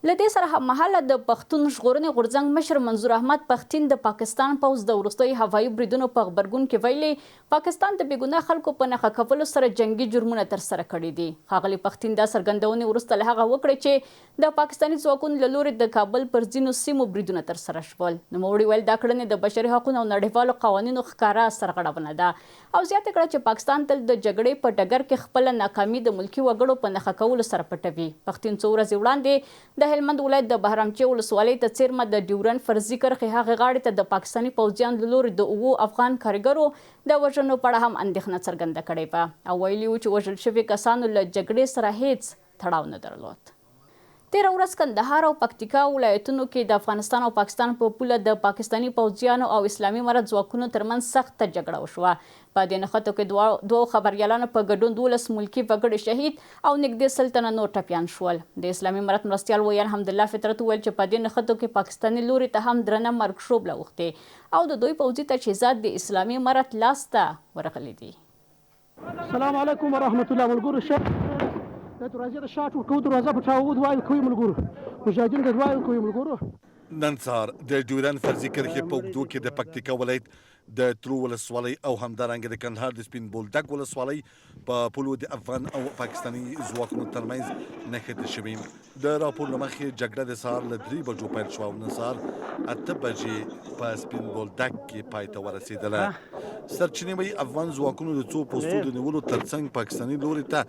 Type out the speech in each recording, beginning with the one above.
له دې سره هممهاله د پښتون ژغورنې غورځنګ مشر منظور احمد پښتين د پاکستان پوځ د وروستیو هوایي بریدونو په غبرګون کې ویلي پاکستان د بېګناه خلکو په نښه کولو سره جنګي جرمونه ترسره کړي دي. ښاغلي پښتين دا څرګندونې وروسته له هغه وکړې چې د پاکستاني ځواکونو له لوري د کابل پر ځینو سیمو بریدونه ترسره شول. نوموړي ویل دا کړنې د بشري حقونو او نړیوالو قوانینو ښکاره سرغړونه ده او زیاته کړه چې پاکستان تل د جګړې په ډګر کې خپله ناکامي د ملکي وګړو په نښه کولو سره پټوي. پښتين څو ورځې وړاندې د هلمند ولایت د بهرامچه ولسوالۍ ته څیرمه د ډیورنډ فرضي کرښې هغې غاړې ته د پاکستاني پوځیانو له لوري د 7 افغان کارګرو د وژنو په اړه هم اندېښنه څرګنده کړې وه او ویلي وو چې وژل شوي کسانو له جګړې سره هیڅ تړاو نه درلود. تېره ورځ کندهار او پکتیکا ولایتونو کې د افغانستان او پاکستان په پوله د پاکستاني پوځیانو او اسلامي امارت ځواکونو ترمنځ سخته جګړه وشوه. په دې نښتو کې دوو خبریالانو په ګډون 12 ملکي وګړي شهید او نږدې 100 تنه نور ټپیان شول. د اسلامي امارت مرستیال ویان حمدالله فطرت وویل چې په دې نښتو کې پاکستاني لوري ته هم درنه مرګ شوبله اوښتې او د دوی پوځي تجهیزات د اسلامي امارت لاس ته ورغلي دي. السلام علیکم ورحمت الله. ملګرو دروازې د شاټ ورکوو دروازه په چاود وایو کوي ملګرو مجاهدین د وایو کوي ملګرو. نن سهار د ډیورنډ فرضي کرښې په اوږدو کې د پکتیکا ولایت د ترو ولسوالۍ او همدارنګه د کندهار د سپین بولدک ولسوالۍ په پولو د افغان او پاکستاني ځواکونو ترمنځ نښتې شوې. د راپور له مخې جګړه د سهار له 3 بجو پیل شوه او نن سهار 8 بجې په سپین بولدک کې پای ته ورسېدله. سرچینې وایي افغان ځواکونو د څو پوستو د نیولو ترڅنګ پاکستاني لوري ته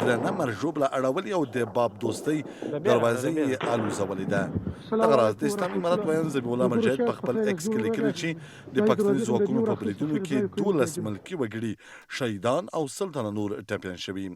درنه مرژوبله اړولې او د باب دوستۍ دروازې یې الوزولې ده. دغه راز د اسلامي امارت ویان ذبیح الله مجاهد په خپل ایکس کې لیکلي چې د پاکستاني ځواکونو په بریدونو کې 12 ملکي وګړي شهیدان او 100 تنه نور ټپیان شوي.